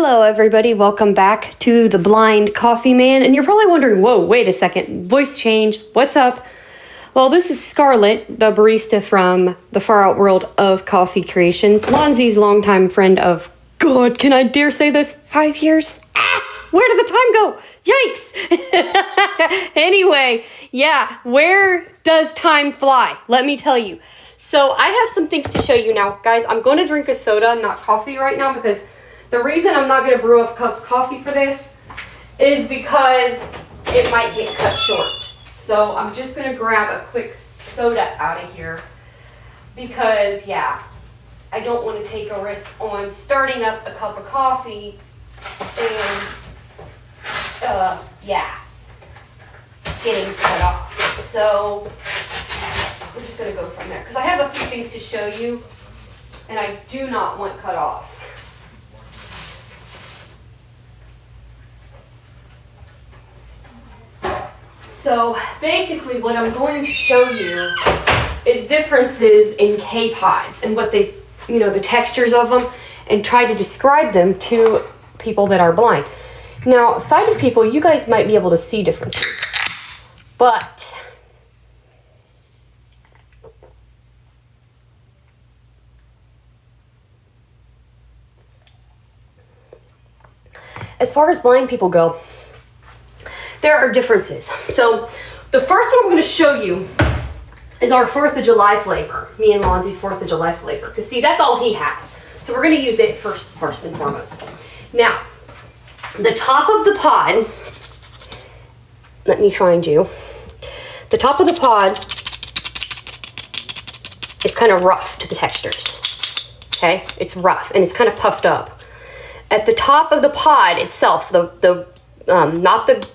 Hello everybody, welcome back to The Blind Coffee Man. And you're probably wondering, whoa, wait a second, voice change, what's up? Well, this is Scarlett, the barista from the far out world of coffee creations. Lonzy's longtime friend of, God, can I dare say this, 5 years? Where did the time go? Yikes! Anyway, yeah, where does time fly? Let me tell you. So I have some things to show you now. Guys, I'm going to drink a soda, not coffee right now, because the reason I'm not going to brew up a cup of coffee for this is because it might get cut short. So I'm just going to grab a quick soda out of here because, yeah, I don't want to take a risk on starting up a cup of coffee and, yeah, getting cut off. So we're just going to go from there because I have a few things to show you and I do not want cut off. So basically what I'm going to show you is differences in K-pods and what they, the textures of them, and try to describe them to people that are blind. Now, sighted people, you guys might be able to see differences, but as far as blind people go, there are differences. So the first one I'm going to show you is our 4th of July flavor. Me and Lonzy's 4th of July flavor. Because see, that's all he has. So we're going to use it first and foremost. Now, the top of the pod, let me find you. The top of the pod is kind of rough to the textures. Okay? It's rough and it's kind of puffed up. At the top of the pod itself, not the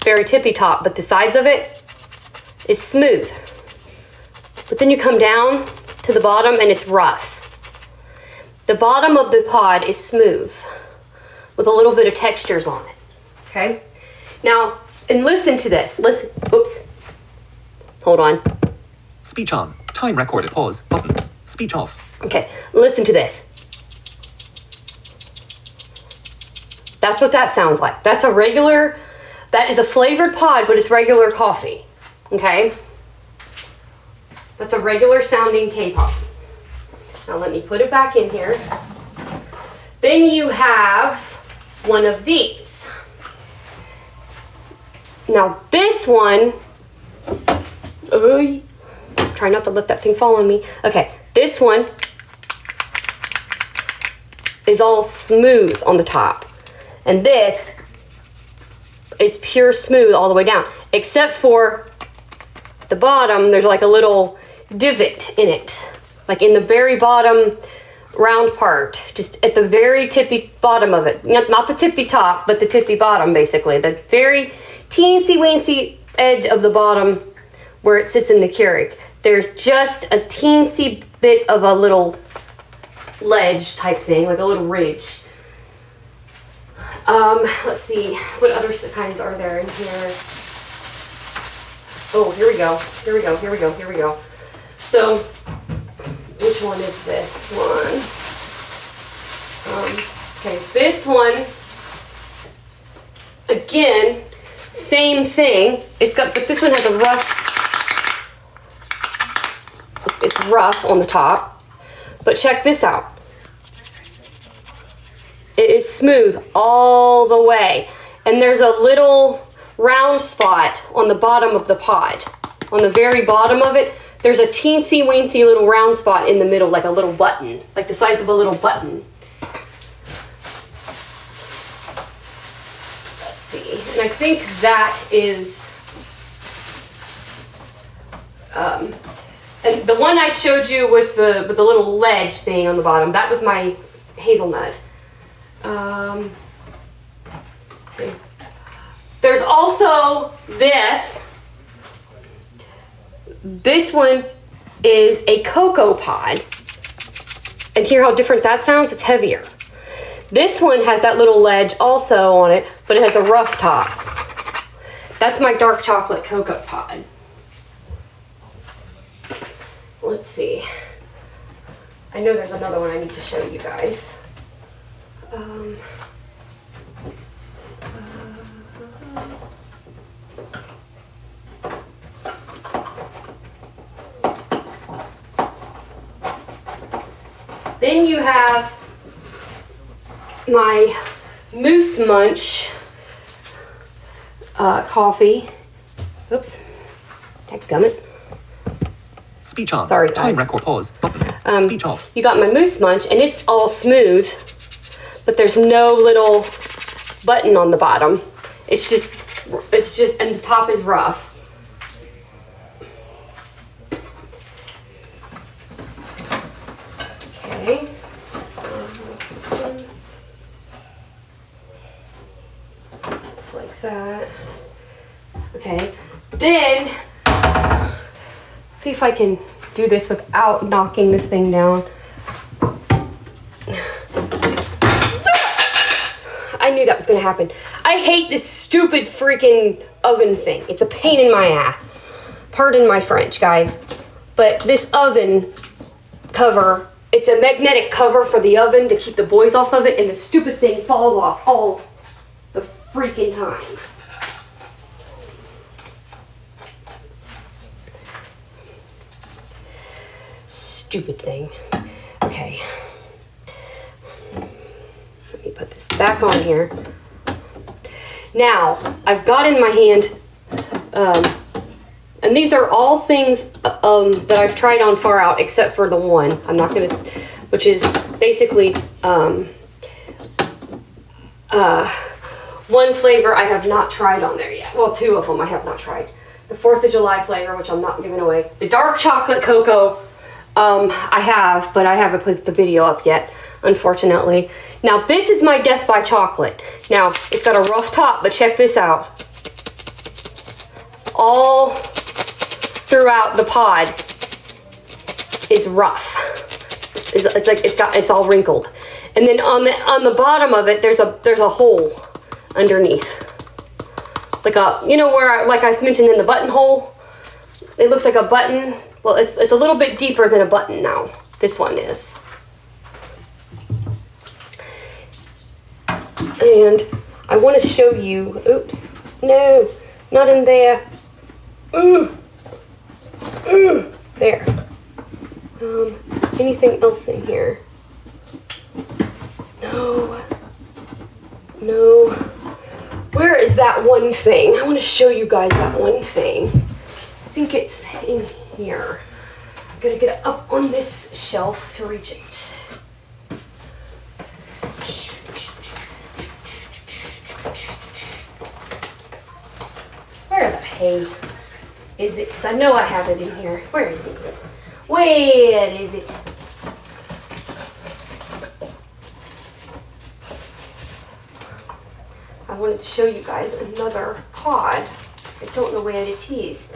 very tippy top, but the sides of it is smooth. But then you come down to the bottom and it's rough. The bottom of the pod is smooth with a little bit of textures on it. Okay? Now, and listen to this. Listen. Oops. Hold on. Speech on. Time recorded. Pause. Button. Speech off. Okay. Listen to this. That's what that sounds like. That is a flavored pod, but it's regular coffee. Okay? That's a regular sounding K-pop. Now let me put it back in here. Then you have one of these. Now this one, try not to let that thing fall on me. Okay, this one is all smooth on the top. And this is pure smooth all the way down. Except for the bottom, there's like a little divot in it. Like in the very bottom round part. Just at the very tippy bottom of it. Not the tippy top, but the tippy bottom basically. The very teensy-weensy edge of the bottom where it sits in the Keurig. There's just a teensy bit of a little ledge type thing, like a little ridge. Let's see, what other kinds are there in here? Oh, here we go. So, which one is this one? Okay, this one, again, same thing. But this one has a rough, it's rough on the top. But check this out. It is smooth all the way. And there's a little round spot on the bottom of the pod. On the very bottom of it, there's a teensy-weensy little round spot in the middle, like a little button. Like the size of a little button. Let's see. And I think that is... and the one I showed you with the little ledge thing on the bottom, that was my hazelnut. Okay. There's also this. This one is a cocoa pod. And hear how different that sounds? It's heavier. This one has that little ledge also on it, but it has a rough top. That's my dark chocolate cocoa pod. Let's see. I know there's another one I need to show you guys. Then you have my Moose Munch coffee. Oops. Dadgummit. Speech on. Sorry, Time guys. record pause button. Speech off. You got my Moose Munch, and it's all smooth, but there's no little button on the bottom. It's just, and the top is rough. Okay. Just like that. Okay. Then, see if I can do this without knocking this thing down. I knew that was gonna happen. I hate this stupid freaking oven thing. It's a pain in my ass. Pardon my French, guys. But this oven cover, it's a magnetic cover for the oven to keep the boys off of it, and the stupid thing falls off all the freaking time. Stupid thing. Okay. Let me put this back on here. Now, I've got in my hand, and these are all things that I've tried on Far Out, except for the one. I'm not gonna, which is basically one flavor I have not tried on there yet. Well, two of them I have not tried. The 4th of July flavor, which I'm not giving away. The dark chocolate cocoa, I have, but I haven't put the video up yet, unfortunately. Now, this is my Death by Chocolate. Now, it's got a rough top, but check this out. All throughout the pod is rough. It's like it's all wrinkled. And then on the bottom of it, there's a hole underneath. Like like I mentioned in the buttonhole, it looks like a button. Well, it's a little bit deeper than a button now. This one is. And I want to show you, oops, no, not in there. There. Anything else in here? No. Where is that one thing? I want to show you guys that one thing. I think it's in here. I'm gonna get up on this shelf to reach it. Where the hay is it? Because I know I have it in here. Where is it? Where is it? I wanted to show you guys another pod. I don't know where it is.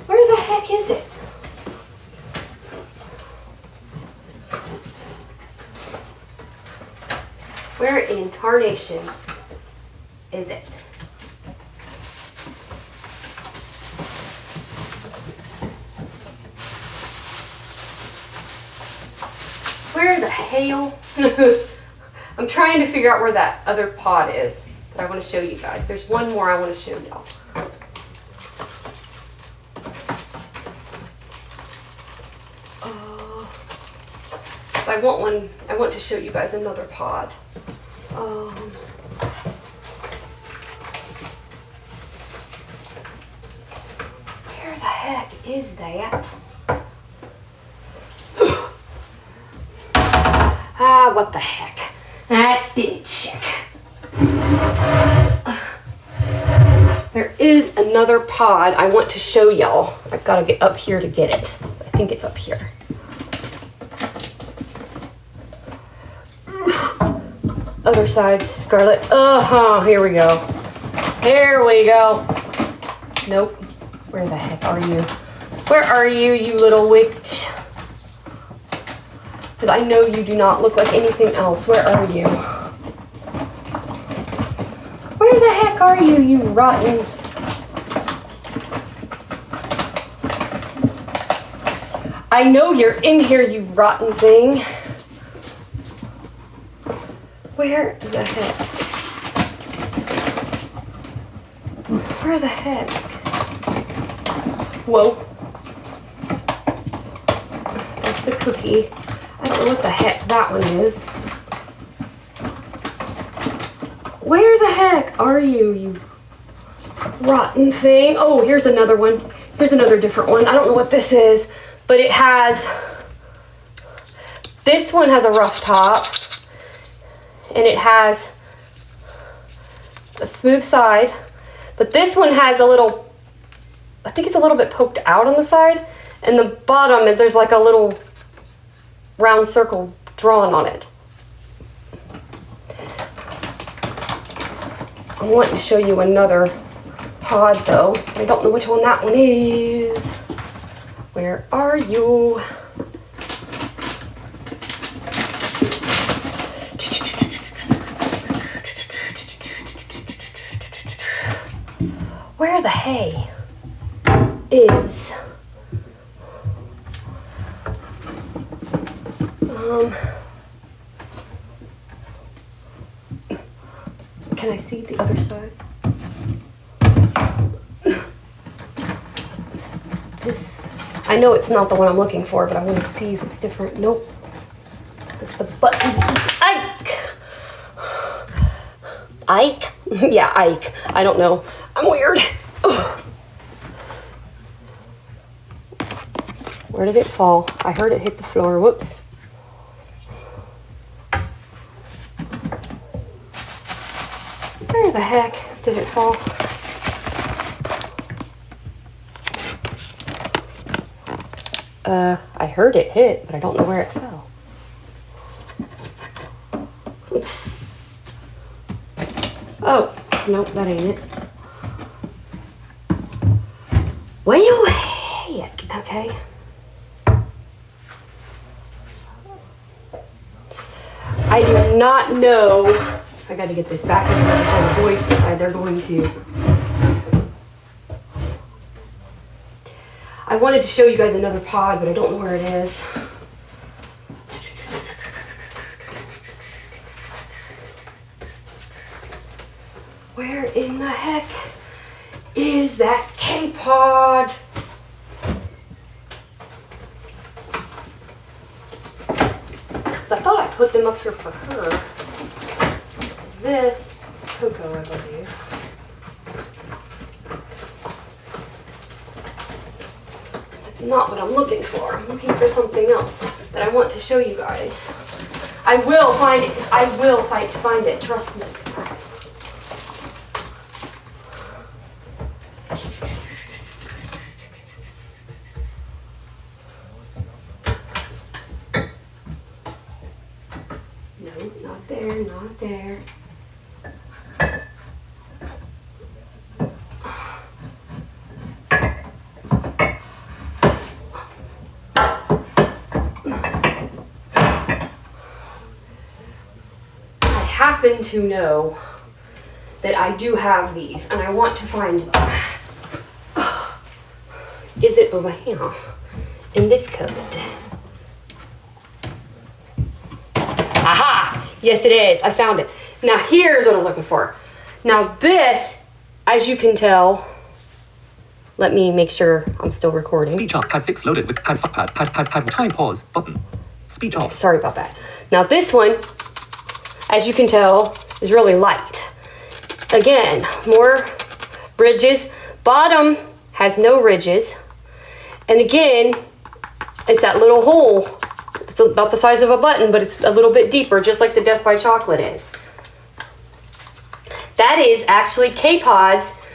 Where the heck is it? Where in tarnation is it? Where the hell? I'm trying to figure out where that other pod is that I want to show you guys. There's one more I want to show y'all. So I want to show you guys another pod. Where the heck is that? What the heck? That didn't check. There is another pod I want to show y'all. I've got to get up here to get it. I think it's up here. Other side, Scarlet. Here we go. Here we go. Nope. Where the heck are you? Where are you, you little witch? Because I know you do not look like anything else. Where are you? Where the heck are you, you rotten? I know you're in here, you rotten thing. Where the heck? Where the heck? Whoa. that's the cookie. I don't know what the heck that one is. Where the heck are you, you rotten thing? Oh, here's another one. Here's another different one. I don't know what this is, but it has, this one has a rough top, and it has a smooth side, but this one has a little, I think it's a little bit poked out on the side, and the bottom, there's like a little round circle drawn on it. I want to show you another pod though. I don't know which one that one is. Where are you? Where the hay is? Can I see the other side? This, I know it's not the one I'm looking for, but I want to see if it's different. Nope. It's the button. Ike! Ike? Yeah, Ike. I don't know. I'm weird. Ugh. Where did it fall? I heard it hit the floor. Whoops. Where the heck did it fall? I heard it hit, but I don't know where it fell. Oh, nope, that ain't it. Well, heck, okay. I do not know. I got to get this back before the boys decide they're going to. I wanted to show you guys another pod, but I don't know where it is. Where in the heck is that K-pod? Because I thought I put them up here for her. This is Coco, I believe. That's not what I'm looking for. I'm looking for something else that I want to show you guys. I will find it. I will fight to find it. Trust me. No, not there, not there. Happen to know that I do have these, and I want to find them. Is it over here in this cupboard? Aha! Yes, it is. I found it. Now here's what I'm looking for. Now this, as you can tell, let me make sure I'm still recording. Speech off. Pad 6 loaded with pad time pause button. Speech off. Sorry about that. Now this one, as you can tell, is really light. Again, more ridges. Bottom has no ridges. And again, it's that little hole. It's about the size of a button, but it's a little bit deeper, just like the Death by Chocolate is. That is actually K-pods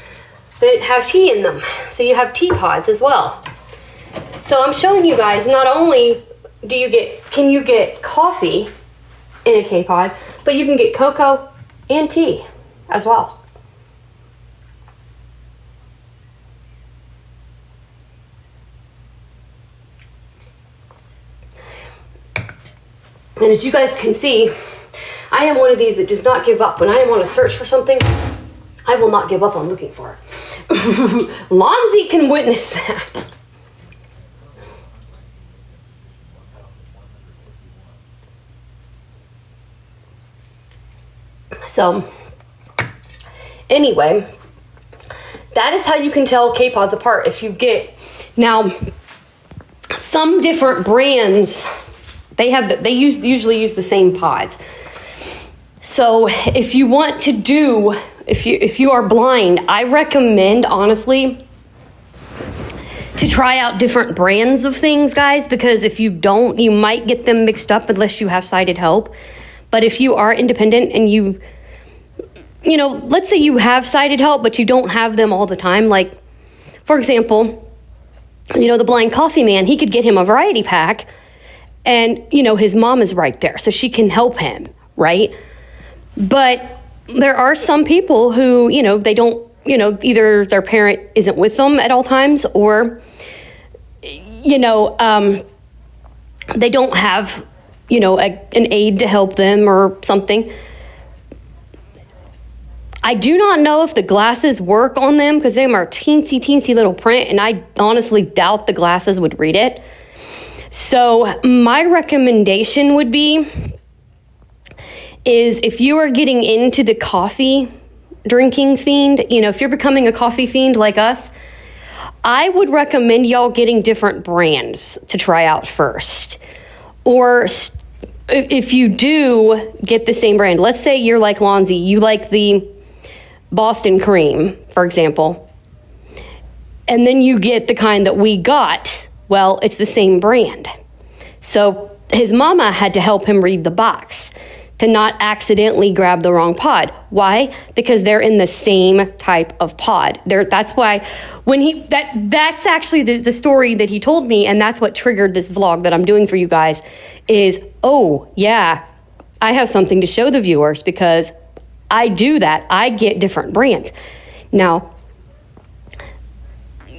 that have tea in them. So you have tea pods as well. So I'm showing you guys, not only can you get coffee in a K-pod, but you can get cocoa and tea as well. And as you guys can see, I am one of these that does not give up. When I am on a search for something, I will not give up on looking for it. Lonzy can witness that. So, anyway, that is how you can tell K-pods apart. If you get, now, some different brands, usually use the same pods. So if you want to do, if you are blind, I recommend honestly to try out different brands of things, guys, because if you don't, you might get them mixed up unless you have sighted help. But if you are independent and you know, let's say you have sighted help, but you don't have them all the time. Like, for example, you know, the blind coffee man, he could get him a variety pack and, you know, his mom is right there, so she can help him, right? But there are some people who, you know, they don't, you know, either their parent isn't with them at all times or, you know, they don't have, you know, an aide to help them or something. I do not know if the glasses work on them because they are teensy little print, and I honestly doubt the glasses would read it. So my recommendation would be is if you are getting into the coffee drinking fiend, you know, if you're becoming a coffee fiend like us, I would recommend y'all getting different brands to try out first. Or if you do get the same brand, let's say you're like Lonzy, you like the Boston cream, for example, and then you get the kind that we got, well, it's the same brand. So his mama had to help him read the box to not accidentally grab the wrong pod. Why? Because they're in the same type of pod. That's why when that's actually the story that he told me, and that's what triggered this vlog that I'm doing for you guys is, oh yeah, I have something to show the viewers because I do that. I get different brands. Now,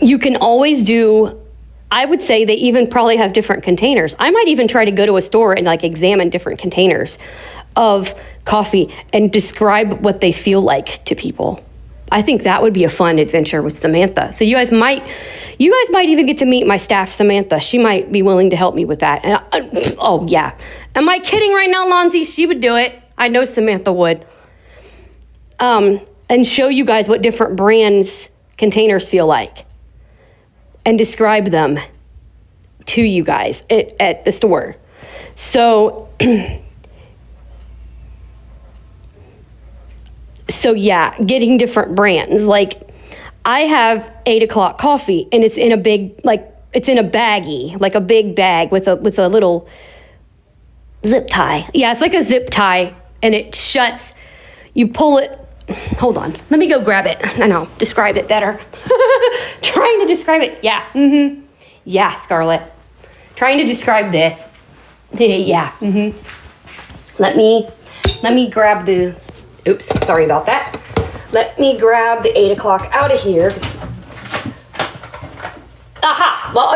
you can always do, I would say they even probably have different containers. I might even try to go to a store and like examine different containers of coffee and describe what they feel like to people. I think that would be a fun adventure with Samantha. So you guys might even get to meet my staff, Samantha. She might be willing to help me with that. And oh yeah. Am I kidding right now, Lonzy? She would do it. I know Samantha would. And show you guys what different brands containers feel like and describe them to you guys at the store. So, so yeah, getting different brands. Like I have 8 o'clock coffee and it's in a big, like it's in a baggie, like a big bag with a little zip tie. Yeah, it's like a zip tie and it shuts, you pull it. Hold on. Let me go grab it. I know. Describe it better. Trying to describe it. Yeah. Mm-hmm. Yeah, Scarlett. Trying to describe this. Yeah. Mm-hmm. Let me grab the, oops, sorry about that. Let me grab the 8 o'clock out of here. Aha! Well,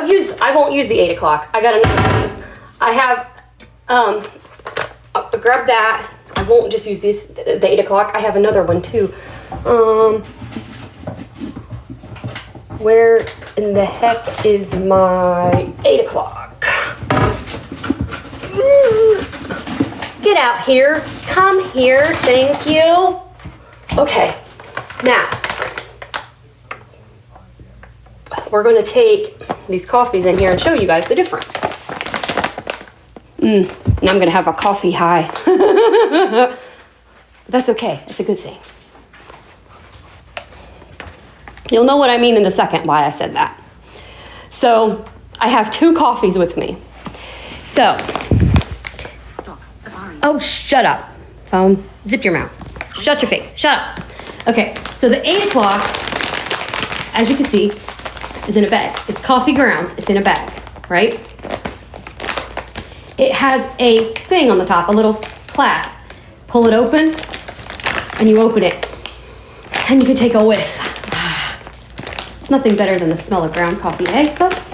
I won't use the 8 o'clock. I got another one. I have, I'll grab that. I won't just use this, the 8 o'clock. I have another one too. Where in the heck is my 8 o'clock? Get out here. Come here. Thank you. Okay. Now, we're going to take these coffees in here and show you guys the difference. Now I'm going to have a coffee high. That's okay. It's a good thing. You'll know what I mean in a second why I said that. So I have 2 coffees with me. So, oh, shut up, phone. Zip your mouth. Shut your face. Shut up. Okay, so the 8 o'clock, as you can see, is in a bag. It's coffee grounds. It's in a bag, right? It has a thing on the top, a little clasp. Pull it open, and you open it, and you can take a whiff. Nothing better than the smell of ground coffee, eh, folks?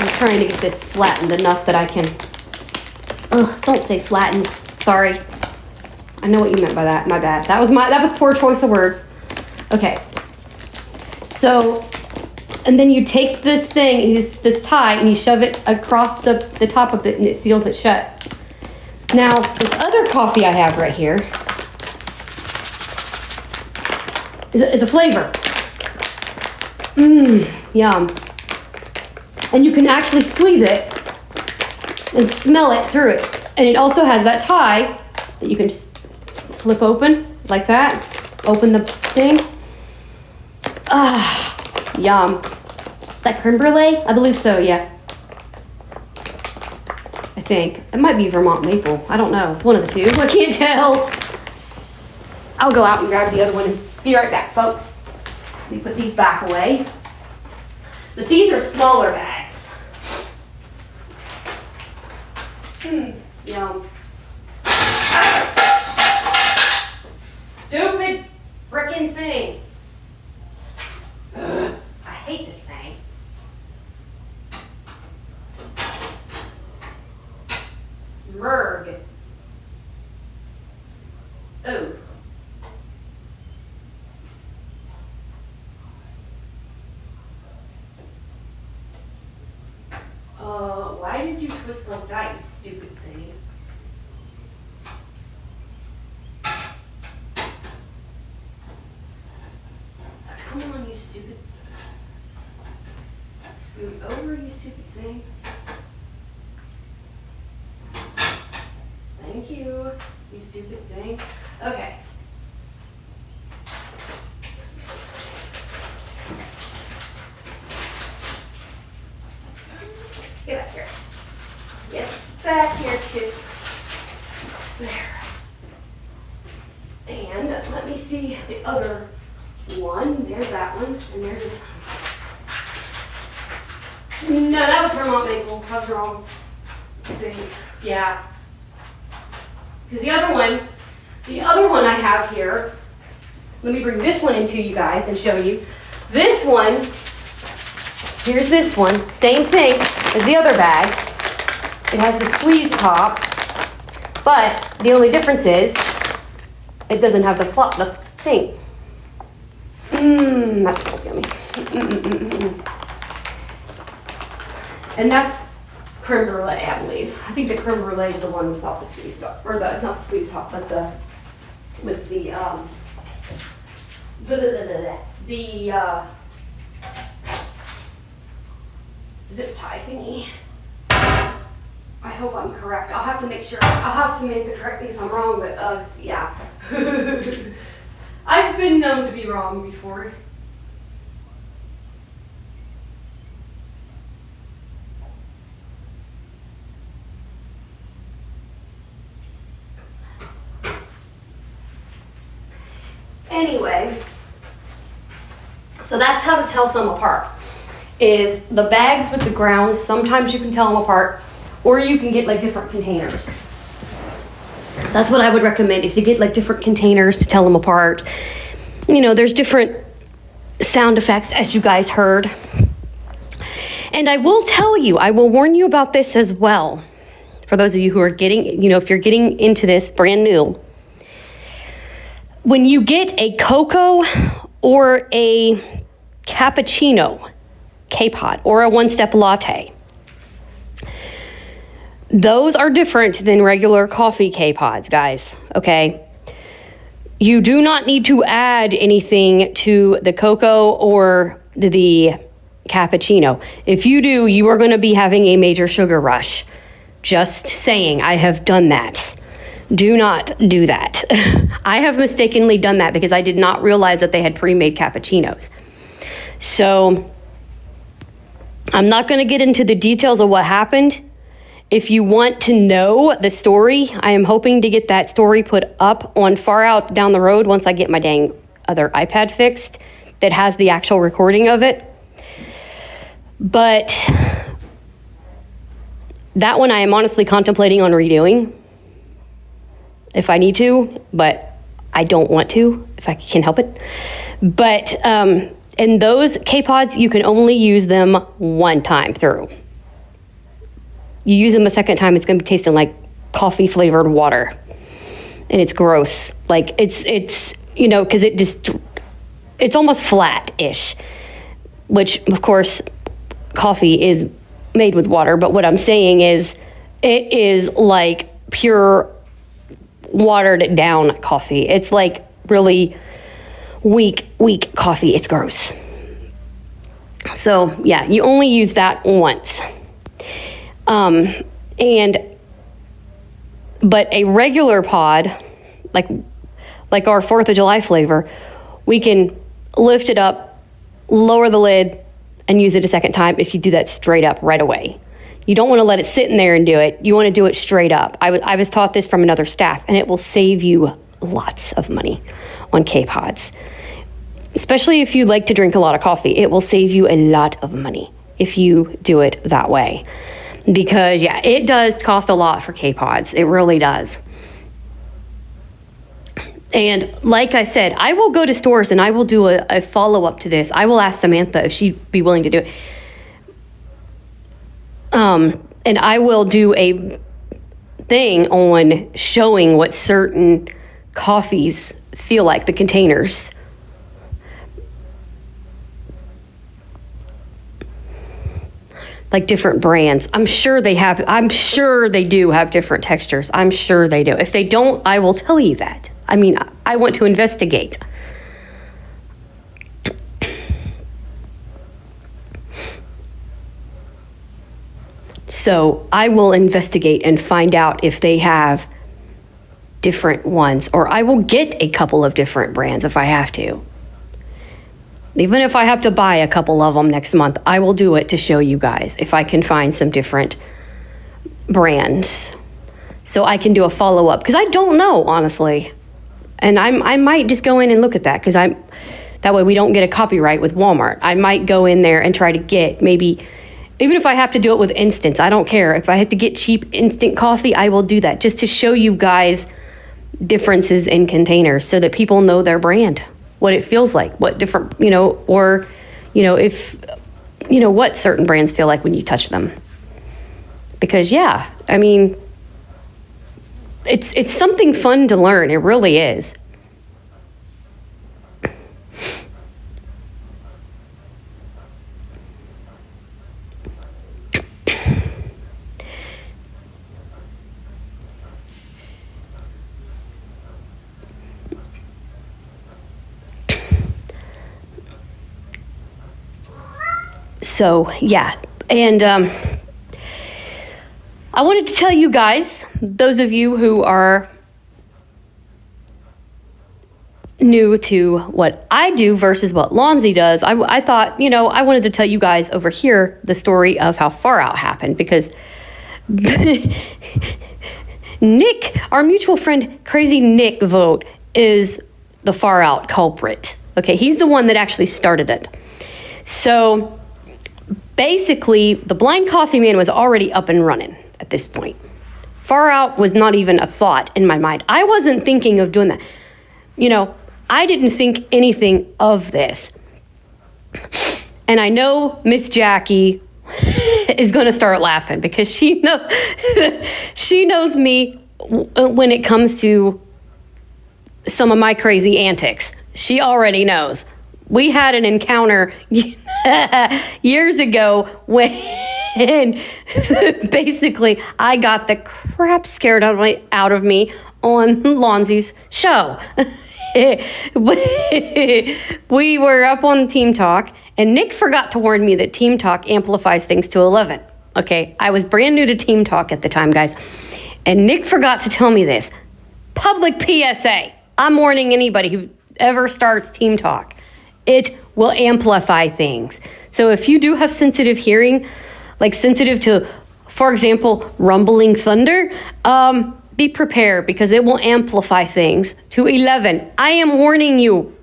I'm trying to get this flattened enough that I can, don't say flattened, sorry. I know what you meant by that, my bad. That was poor choice of words. Okay, so, and then you take this thing, this tie, and you shove it across the top of it, and it seals it shut. Now, this other coffee I have right here is a flavor. Yum. And you can actually squeeze it and smell it through it. And it also has that tie that you can just flip open like that. Open the thing. Yum. Is that creme brulee? I believe so, yeah. I think. It might be Vermont maple. I don't know. It's one of the two. I can't tell. I'll go out and grab the other one and be right back, folks. Let me put these back away. But these are smaller bags. Yum. Stupid frickin' thing. Ugh, I hate this thing. Merg. Oh. Why did you twist like that, you stupid thing? Come on, you stupid. Scoot over, you stupid thing. Thank you, you stupid thing. Okay. Get back here. Get back here, kids. There. And let me see the other one. There's that one, and there's this one. No, that was Vermont maple. I was wrong. I think. Yeah. Because the other one I have here, let me bring this one into you guys and show you. This one, here's this one, same thing as the other bag. It has the squeeze top, but the only difference is it doesn't have the thing. That smells yummy. And that's creme brulee, I believe. I think the creme brulee is the one without the squeeze top, or the, not the squeeze top, but the, with the, zip tie thingy. I hope I'm correct. I'll have to make sure. I'll have Samantha correct me if I'm wrong, but yeah. I've been known to be wrong before. Anyway, so that's how to tell some apart. Is the bags with the grounds, sometimes you can tell them apart, or you can get like different containers. That's what I would recommend, is to get like different containers to tell them apart. You know, there's different sound effects, as you guys heard. And I will tell you, I will warn you about this as well. For those of you who are getting, you know, if you're getting into this brand new, when you get a cocoa or a cappuccino K-Pod or a one-step latte, those are different than regular coffee K-Pods, guys, okay? You do not need to add anything to the cocoa or the cappuccino. If you do, you are going to be having a major sugar rush. Just saying, I have done that. Do not do that. I have mistakenly done that because I did not realize that they had pre-made cappuccinos. So I'm not going to get into the details of what happened. If you want to know the story, I am hoping to get that story put up on far out down the road once I get my dang other iPad fixed that has the actual recording of it. But that one I am honestly contemplating on redoing if I need to, but I don't want to if I can help it. But in those K-Pods, you can only use them one time through. You use them a second time, it's going to be tasting like coffee flavored water, and it's gross. Like it's you know, because it's almost flat-ish, which of course coffee is made with water. But what I'm saying is, it is like pure watered down coffee. It's like really weak coffee. It's gross. So yeah, you only use that once. But a regular pod, like our 4th of July flavor, we can lift it up, lower the lid, and use it a second time if you do that straight up right away. You don't want to let it sit in there and do it. You want to do it straight up. I was taught this from another staff, and it will save you lots of money on K-Pods. Especially if you like to drink a lot of coffee. It will save you a lot of money if you do it that way. Because, yeah, it does cost a lot for K-Pods. It really does. And like I said, I will go to stores and I will do a follow-up to this. I will ask Samantha if she'd be willing to do it. And I will do a thing on showing what certain coffees feel like, the containers. Like different brands. I'm sure they do have different textures. I'm sure they do. If they don't, I will tell you that. I mean, I want to investigate. So I will investigate and find out if they have different ones, or I will get a couple of different brands if I have to. Even if I have to buy a couple of them next month, I will do it to show you guys if I can find some different brands. So I can do a follow-up, because I don't know, honestly. And I might just go in and look at that, because that way we don't get a copyright with Walmart. I might go in there and try to get maybe, even if I have to do it with instants, I don't care. If I have to get cheap instant coffee, I will do that, just to show you guys differences in containers so that people know their brand, what it feels like, what different, or, if, what certain brands feel like when you touch them. Because, yeah, I mean, it's something fun to learn. It really is. So, yeah, and I wanted to tell you guys, those of you who are new to what I do versus what Lonzy does, I thought, I wanted to tell you guys over here the story of how Far Out happened, because Nick, our mutual friend, Crazy Nick Vogt, is the Far Out culprit. Okay, he's the one that actually started it. So basically, the Blind Coffee Man was already up and running at this point. Far Out was not even a thought in my mind. I wasn't thinking of doing that. I didn't think anything of this. And I know Miss Jackie is going to start laughing, because she knows me when it comes to some of my crazy antics. She already knows. We had an encounter years ago when basically I got the crap scared out of me on Lonzy's show. We were up on Team Talk, and Nick forgot to warn me that Team Talk amplifies things to 11. Okay, I was brand new to Team Talk at the time, guys. And Nick forgot to tell me this. Public PSA. I'm warning anybody who ever starts Team Talk. It will amplify things. So if you do have sensitive hearing, like sensitive to, for example, rumbling thunder, be prepared, because it will amplify things to 11. I am warning you.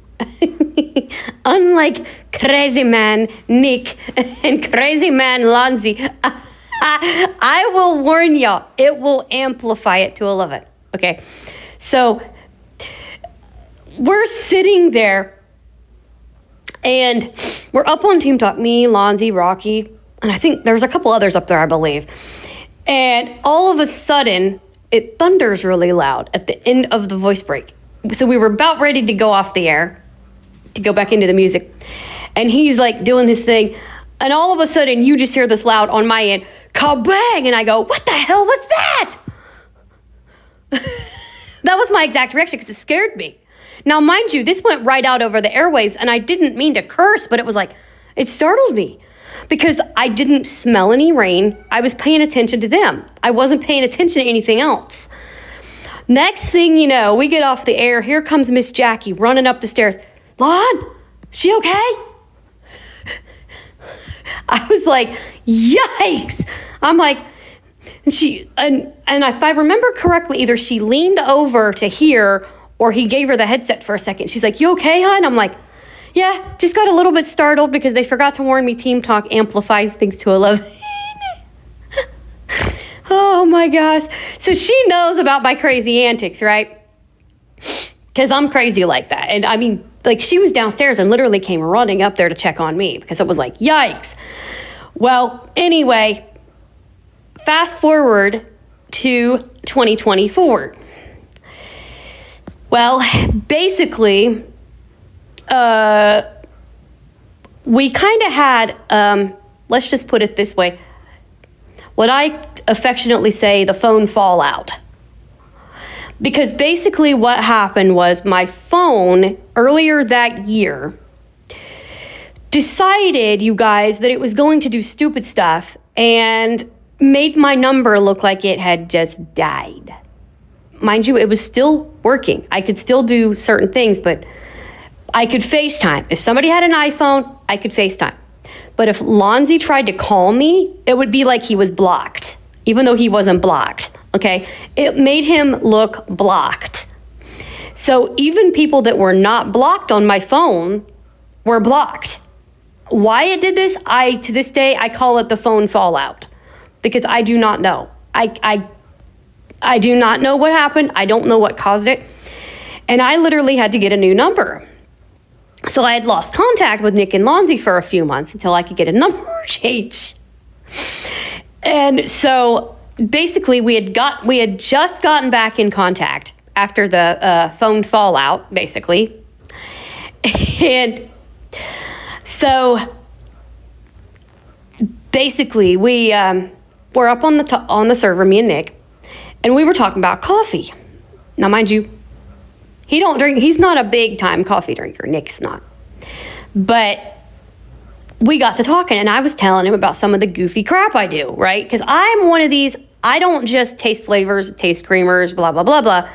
Unlike Crazy Man Nick and Crazy Man Lonzy, I will warn y'all, it will amplify it to 11. Okay, so we're sitting there, and we're up on Team Talk, me, Lonzy, Rocky, and I think there's a couple others up there, I believe. And all of a sudden, it thunders really loud at the end of the voice break. So we were about ready to go off the air, to go back into the music. And he's like doing his thing. And all of a sudden, you just hear this loud on my end, kabang! And I go, what the hell was that? That was my exact reaction, because it scared me. Now, mind you, this went right out over the airwaves, and I didn't mean to curse, but it was like, It startled me because I didn't smell any rain. I was paying attention to them. I wasn't paying attention to anything else. Next thing you know, we get off the air. Here comes Miss Jackie running up the stairs. Lon, she okay? I was like, yikes. I'm like, and if I remember correctly, either she leaned over to hear or he gave her the headset for a second. She's like, you okay, hon? I'm like, yeah, just got a little bit startled because they forgot to warn me Team Talk amplifies things to 11. Oh my gosh. So she knows about my crazy antics, right? Because I'm crazy like that. And I mean, like, she was downstairs and literally came running up there to check on me because it was like, yikes. Well, anyway, fast forward to 2024. Well, basically, we kind of had, let's just put it this way, what I affectionately say, the phone fallout. Because basically what happened was my phone earlier that year decided, you guys, that it was going to do stupid stuff and made my number look like it had just died. Mind you, it was still working. I could still do certain things, but I could FaceTime. If somebody had an iPhone, I could FaceTime. But if Lonzy tried to call me, it would be like he was blocked, even though he wasn't blocked, okay? It made him look blocked. So even people that were not blocked on my phone were blocked. Why it did this, to this day, I call it the phone fallout, because I do not know. I do not know what happened. I don't know what caused it. And I literally had to get a new number. So I had lost contact with Nick and Lonzy for a few months until I could get a number change. And so basically we had just gotten back in contact after the phone fallout, basically. And so basically we were up on the server, me and Nick, and we were talking about coffee. Now, mind you, he don't drink. He's not a big time coffee drinker. Nick's not. But we got to talking, and I was telling him about some of the goofy crap I do, right? Because I'm one of these, I don't just taste flavors, taste creamers, blah, blah, blah, blah.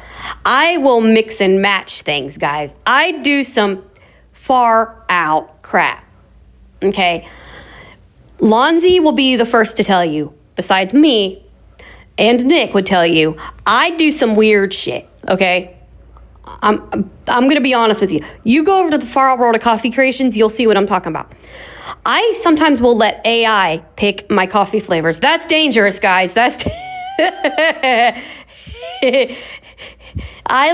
I will mix and match things, guys. I do some far out crap, okay? Lonzy will be the first to tell you, besides me, and Nick would tell you, I do some weird shit, okay? I'm going to be honest with you. You go over to the Far Out World of Coffee Creations, you'll see what I'm talking about. I sometimes will let AI pick my coffee flavors. That's dangerous, guys. I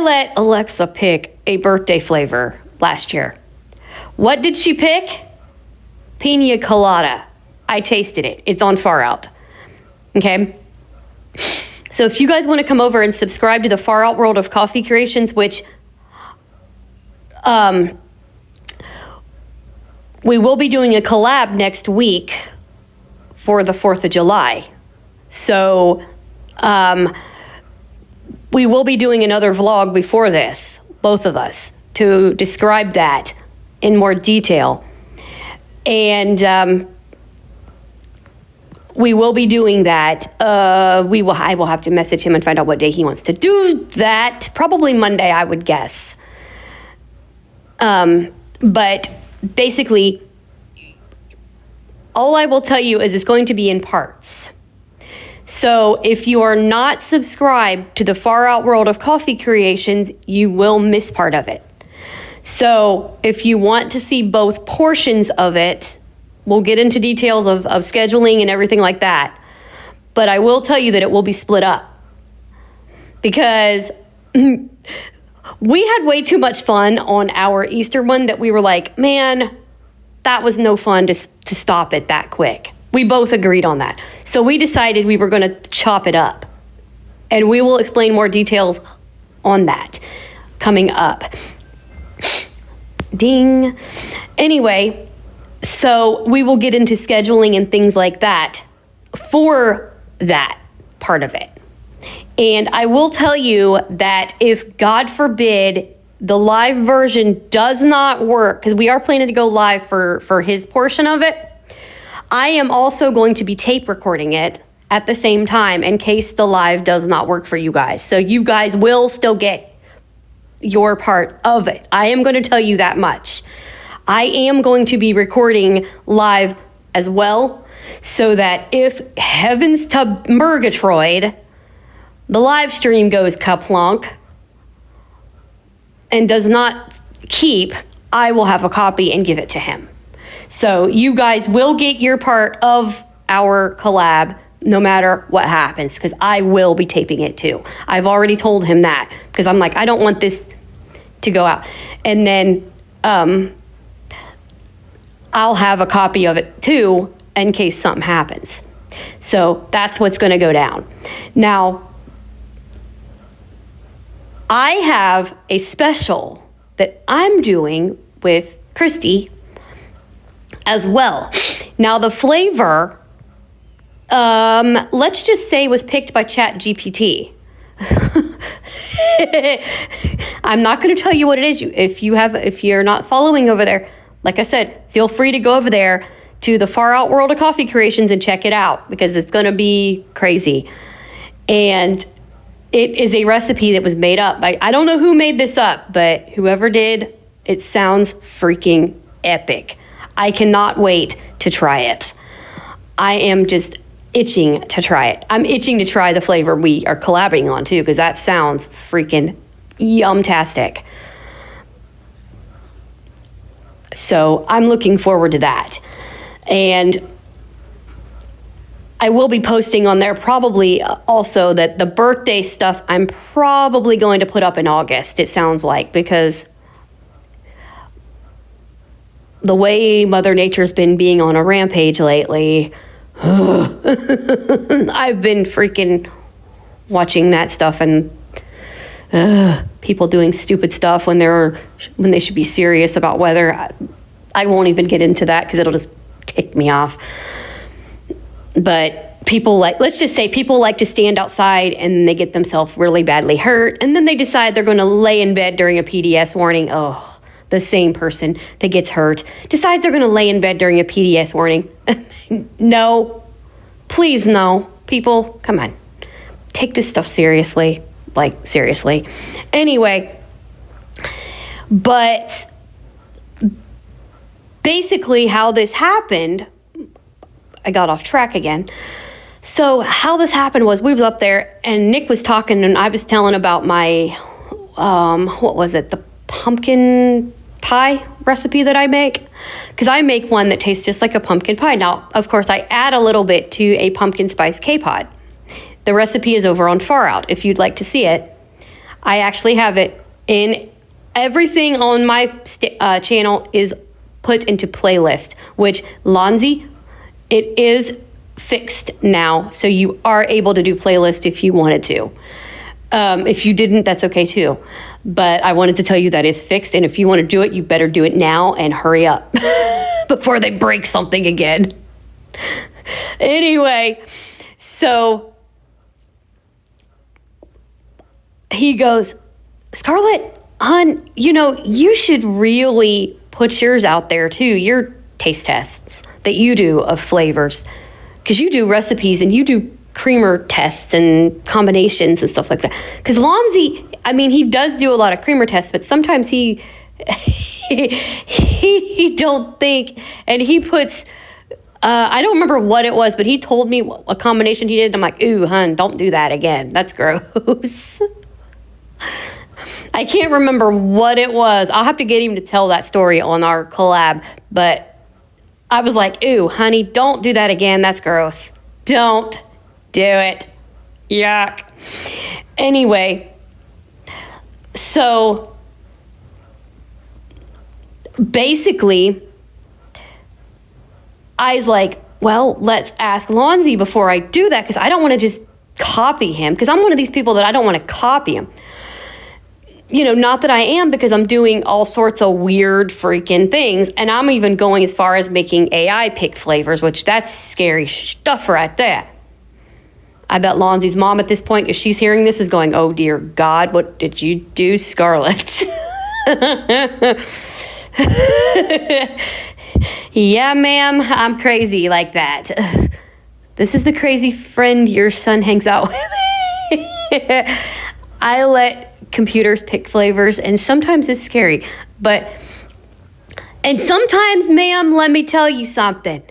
let Alexa pick a birthday flavor last year. What did she pick? Pina colada. I tasted it. It's on Far Out. Okay? So if you guys want to come over and subscribe to the Far Out World of Coffee Creations, which we will be doing a collab next week for the 4th of July. So we will be doing another vlog before this, both of us, to describe that in more detail. And we will be doing that. I will have to message him and find out what day he wants to do that. Probably Monday, I would guess. But basically, all I will tell you is it's going to be in parts. So if you are not subscribed to the Far Out World of Coffee Creations, you will miss part of it. So if you want to see both portions of it, we'll get into details of scheduling and everything like that. But I will tell you that it will be split up. Because we had way too much fun on our Easter one that we were like, man, that was no fun to stop it that quick. We both agreed on that. So we decided we were going to chop it up. And we will explain more details on that coming up. Ding. Anyway, so we will get into scheduling and things like that for that part of it. And I will tell you that if, God forbid, the live version does not work, because we are planning to go live for his portion of it, I am also going to be tape recording it at the same time in case the live does not work for you guys. So you guys will still get your part of it. I am going to tell you that much. I am going to be recording live as well, so that if heavens to Murgatroyd, the live stream goes kaplunk and does not keep, I will have a copy and give it to him. So you guys will get your part of our collab no matter what happens, because I will be taping it too. I've already told him that, because I'm like, I don't want this to go out. And then I'll have a copy of it too in case something happens. So that's what's going to go down. Now, I have a special that I'm doing with Christy as well. Now, the flavor, let's just say, was picked by ChatGPT. I'm not going to tell you what it is. If you're not following over there, like I said, feel free to go over there to the Far Out World of Coffee Creations and check it out, because it's going to be crazy. And it is a recipe that was made up by, I don't know who made this up, but whoever did, it sounds freaking epic. I cannot wait to try it. I am just itching to try it. I'm itching to try the flavor we are collaborating on too, because that sounds freaking yum-tastic. So I'm looking forward to that. And I will be posting on there probably also that the birthday stuff I'm probably going to put up in August, it sounds like, because the way Mother Nature's been being on a rampage lately, I've been freaking watching that stuff, and people doing stupid stuff when they should be serious about weather. I won't even get into that because it'll just tick me off. But let's just say people like to stand outside and they get themselves really badly hurt, and then they decide they're going to lay in bed during a PDS warning. Oh, the same person that gets hurt decides they're going to lay in bed during a PDS warning. No, please no. People, come on. Take this stuff seriously. Like, seriously. Anyway, but basically how this happened, I got off track again. So how this happened was we was up there and Nick was talking and I was telling about my, what was it? The pumpkin pie recipe that I make. Because I make one that tastes just like a pumpkin pie. Now, of course, I add a little bit to a pumpkin spice K-Pod. The recipe is over on Far Out if you'd like to see it. I actually have it in everything on my channel is put into playlist, which Lonzy, it is fixed now. So you are able to do playlist if you wanted to. If you didn't, that's okay too. But I wanted to tell you that is fixed. And if you want to do it, you better do it now and hurry up before they break something again. Anyway, so he goes, Scarlett, hon, you should really put yours out there too, your taste tests that you do of flavors. Because you do recipes and you do creamer tests and combinations and stuff like that. Because Lonzy, he does do a lot of creamer tests, but sometimes he don't think, and he puts, I don't remember what it was, but he told me a combination he did. I'm like, ooh, hun, don't do that again. That's gross. I can't remember what it was. I'll have to get him to tell that story on our collab, but I was like, ooh, honey, don't do that again. That's gross. Don't do it. Yuck. Anyway, so basically, I was like, well, let's ask Lonzy before I do that, because I don't want to just copy him, because I'm one of these people that I don't want to copy him. Not that I am, because I'm doing all sorts of weird freaking things. And I'm even going as far as making AI pick flavors, which that's scary stuff right there. I bet Lonzy's mom at this point, if she's hearing this, is going, oh dear God, what did you do, Scarlett? Yeah, ma'am, I'm crazy like that. This is the crazy friend your son hangs out with. I let computers pick flavors, and sometimes it's scary. And sometimes, ma'am, let me tell you something.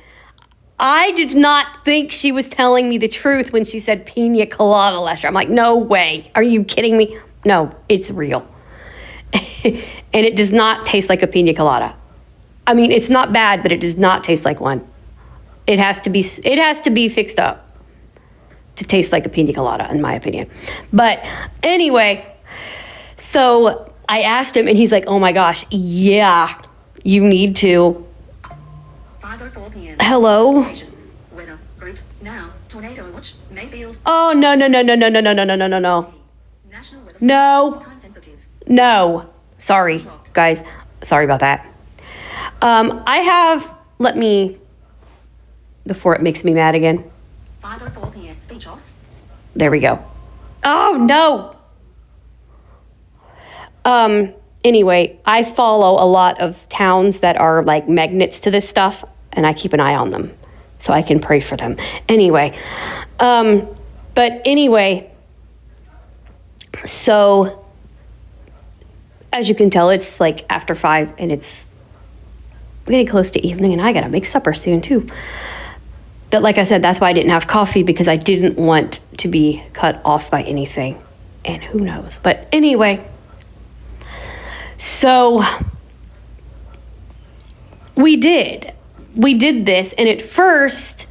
I did not think she was telling me the truth when she said pina colada last year. I'm like, no way. Are you kidding me? No, it's real. And it does not taste like a pina colada. I mean, it's not bad, but it does not taste like one. It has to be fixed up to taste like a pina colada, in my opinion. But anyway, so I asked him, and he's like, oh my gosh, yeah, you need to. 5:04 p.m. Hello? Weather, groups, now, tornado watch, Mayfield, Oh, no. National Weather No. time sensitive. No. Sorry, guys. Sorry about that. Before it makes me mad again. 5:04 p.m. Speech off. There we go. Oh, no. Anyway, I follow a lot of towns that are like magnets to this stuff, and I keep an eye on them so I can pray for them. Anyway, so as you can tell, it's like after 5, and it's getting close to evening, and I gotta make supper soon too. But like I said, that's why I didn't have coffee, because I didn't want to be cut off by anything. And who knows? But anyway, so we did this, and at first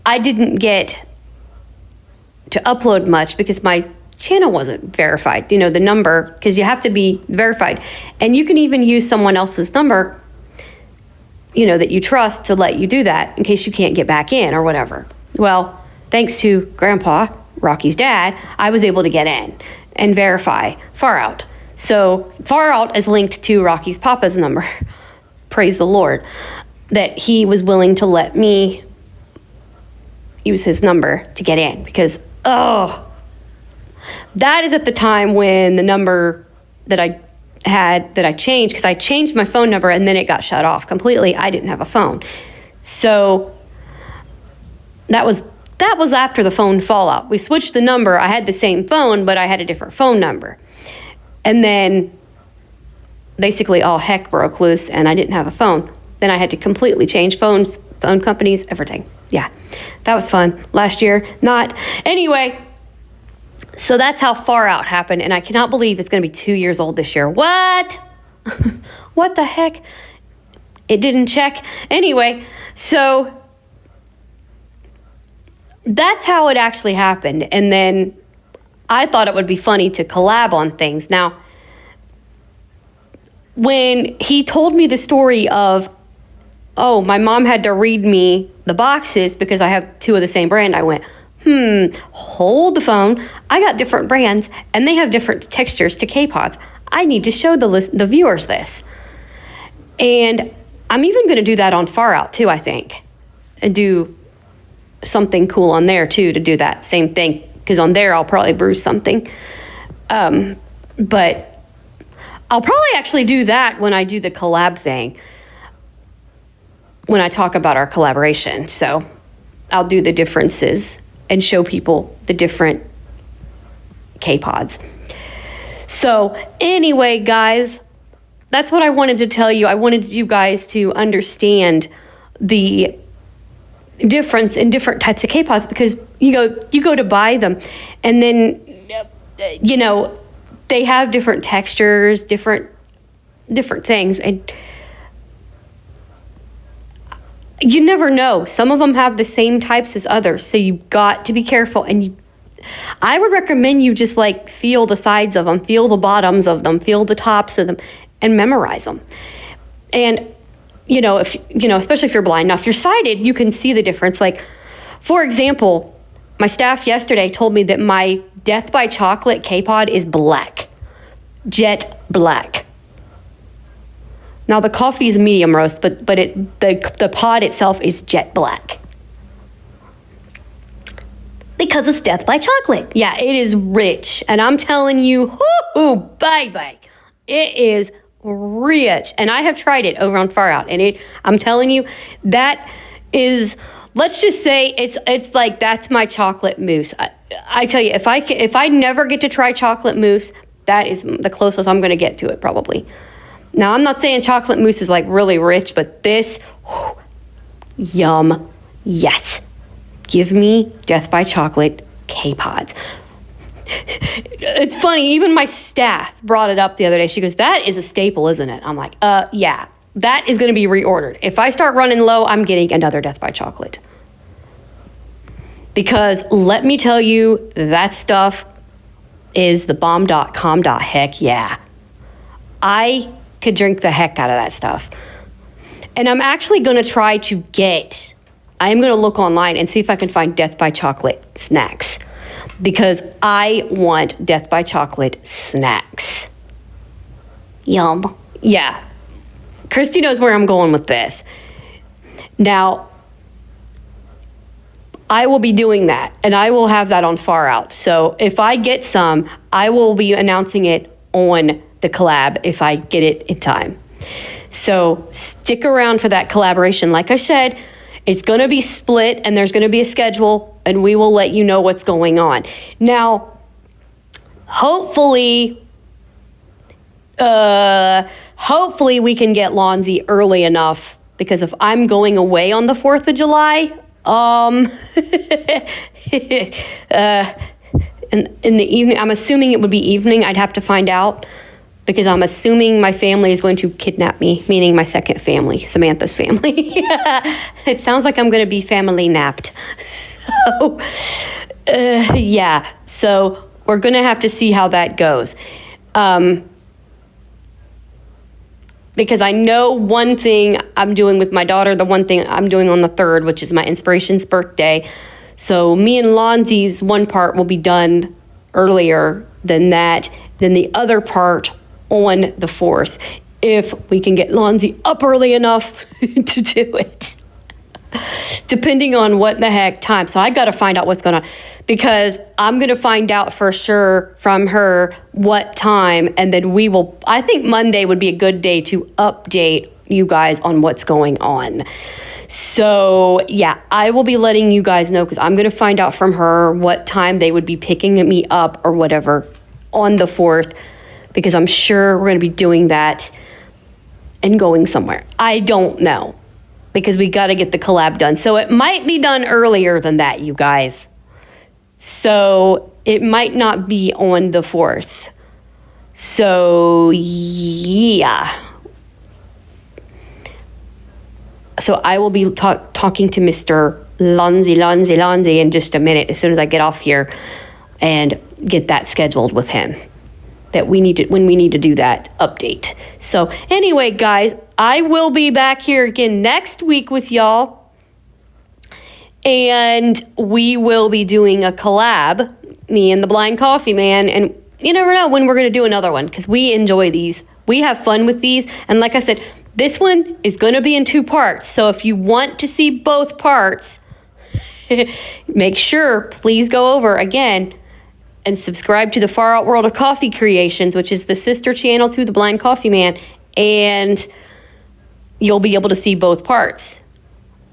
I didn't get to upload much because my channel wasn't verified. You know, the number, because you have to be verified. And you can even use someone else's number, you know, that you trust to let you do that in case you can't get back in or whatever. Well, thanks to Grandpa, Rocky's dad, I was able to get in and verify Far Out. So Far Out is linked to Rocky's papa's number. Praise the Lord that he was willing to let me use his number to get in, because, that is at the time when the number that I changed, because I changed my phone number and then it got shut off completely. I didn't have a phone. So that was after the phone fallout. We switched the number. I had the same phone, but I had a different phone number. And then basically all heck broke loose and I didn't have a phone. Then I had to completely change phones, phone companies, everything. Yeah, that was fun. Last year, not. Anyway, so that's how Far Out happened, and I cannot believe it's going to be 2 years old this year. What? What the heck? It didn't check. Anyway, so that's how it actually happened. And then I thought it would be funny to collab on things. Now, when he told me the story of, oh, my mom had to read me the boxes because I have 2 of the same brand, I went, hold the phone. I got different brands and they have different textures to K-Pods. I need to show the viewers this. And I'm even going to do that on Far Out too, I think. And do something cool on there too, to do that same thing. Because on there I'll probably bruise something. But I'll probably actually do that when I do the collab thing. When I talk about our collaboration. So I'll do the differences and show people the different K-Pods. So anyway, guys, that's what I wanted to tell you. I wanted you guys to understand the difference in different types of K-Pods, because you go to buy them and then, you know, they have different textures, different things, and you never know. Some of them have the same types as others, so you've got to be careful. And I would recommend you just like feel the sides of them, feel the bottoms of them, feel the tops of them, and memorize them. And you know, especially if you're blind. Now, if you're sighted, you can see the difference. Like, for example, my staff yesterday told me that my Death by Chocolate K-Pod is black, jet black. Now, the coffee is medium roast, but the pod itself is jet black. Because it's Death by Chocolate. Yeah, it is rich. And I'm telling you, baby, it is rich. And I have tried it over on Far Out, and I'm telling you, that is, let's just say it's like, that's my chocolate mousse. I tell you, if I never get to try chocolate mousse, that is the closest I'm going to get to it probably. Now, I'm not saying chocolate mousse is like really rich, but this, yum, yes. Give me Death by Chocolate K-Pods. It's funny, even my staff brought it up the other day. She goes, that is a staple, isn't it? I'm like, yeah, that is going to be reordered. If I start running low, I'm getting another Death by Chocolate. Because let me tell you, that stuff is the bomb.com. Heck yeah. I could drink the heck out of that stuff. And I'm actually going to try to get, I am going to look online and see if I can find Death by Chocolate snacks. Because I want Death by Chocolate snacks. Yum. Yeah. Christy knows where I'm going with this. Now, I will be doing that, and I will have that on Far Out. So if I get some, I will be announcing it on the collab if I get it in time. So stick around for that collaboration. Like I said, it's going to be split, and there's going to be a schedule, and we will let you know what's going on. Now, hopefully we can get Lonzy early enough, because if I'm going away on the 4th of July, in the evening, I'm assuming it would be evening. I'd have to find out, because I'm assuming my family is going to kidnap me, meaning my second family, Samantha's family. It sounds like I'm going to be family napped. So, yeah. So we're going to have to see how that goes. Because I know one thing I'm doing with my daughter, the one thing I'm doing on the 3rd, which is my Inspiration's birthday. So me and Lonzy's one part will be done earlier than that. Then the other part on the 4th, if we can get Lonzy up early enough to do it. Depending on what the heck time. So I got to find out what's going on, because I'm going to find out for sure from her what time, and then we will, I think Monday would be a good day to update you guys on what's going on. So yeah, I will be letting you guys know, because I'm going to find out from her what time they would be picking me up or whatever on the 4th, because I'm sure we're going to be doing that and going somewhere. I don't know, because we got to get the collab done. So it might be done earlier than that, you guys. So it might not be on the 4th. So yeah. So I will be talking to Mr. Lonzy in just a minute, as soon as I get off here, and get that scheduled with him. That we need to, when we need to do that update. So anyway, guys, I will be back here again next week with y'all, and we will be doing a collab, me and the Blind Coffee Man, and you never know when we're going to do another one, because we enjoy these. We have fun with these, and like I said, this one is going to be in 2 parts. So if you want to see both parts, make sure, please go over again and subscribe to the Far Out World of Coffee Creations, which is the sister channel to the Blind Coffee Man, and you'll be able to see both parts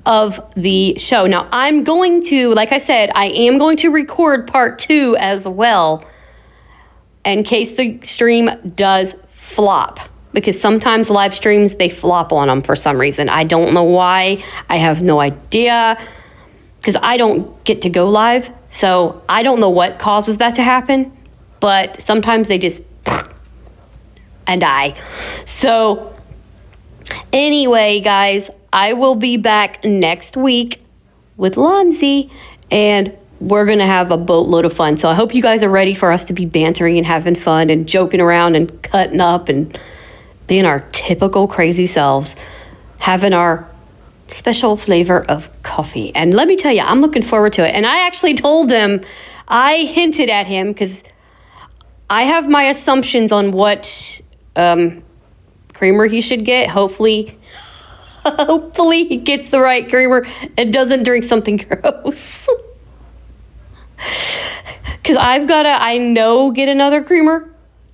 of the show. Now, I'm going to, like I said, I am going to record part 2 as well, in case the stream does flop, because sometimes live streams, they flop on them for some reason. I don't know why. I have no idea, because I don't get to go live, so I don't know what causes that to happen, but sometimes they just and die. So anyway, guys, I will be back next week with Lonzy, and we're going to have a boatload of fun. So I hope you guys are ready for us to be bantering and having fun and joking around and cutting up and being our typical crazy selves, having our special flavor of coffee. And let me tell you, I'm looking forward to it. And I actually told him, I hinted at him, because I have my assumptions on what creamer he should get. Hopefully he gets the right creamer and doesn't drink something gross. Because I've got to, I know, get another creamer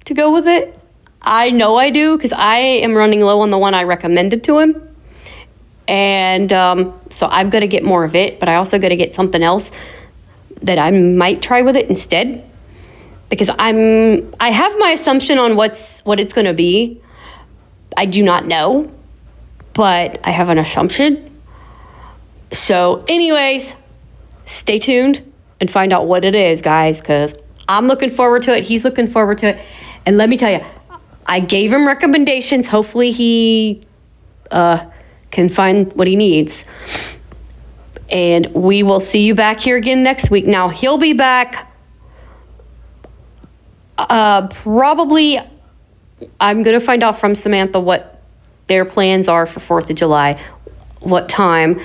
to go with it. I know I do because I am running low on the one I recommended to him. And so I'm going to get more of it, but I also got to get something else that I might try with it instead. Because I have my assumption on what it's going to be. I do not know, but I have an assumption. So anyways, stay tuned and find out what it is, guys, because I'm looking forward to it. He's looking forward to it. And let me tell you, I gave him recommendations. Hopefully he can find what he needs. And we will see you back here again next week. Now, he'll be back probably. I'm going to find out from Samantha what their plans are for 4th of July, what time.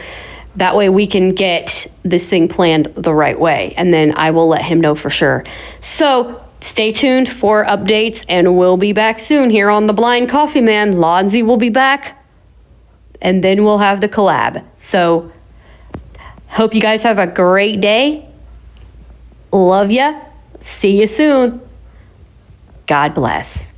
That way we can get this thing planned the right way. And then I will let him know for sure. So stay tuned for updates, and we'll be back soon here on The Blind Coffee Man. Lonzy will be back, and then we'll have the collab. So hope you guys have a great day. Love ya. See you soon. God bless.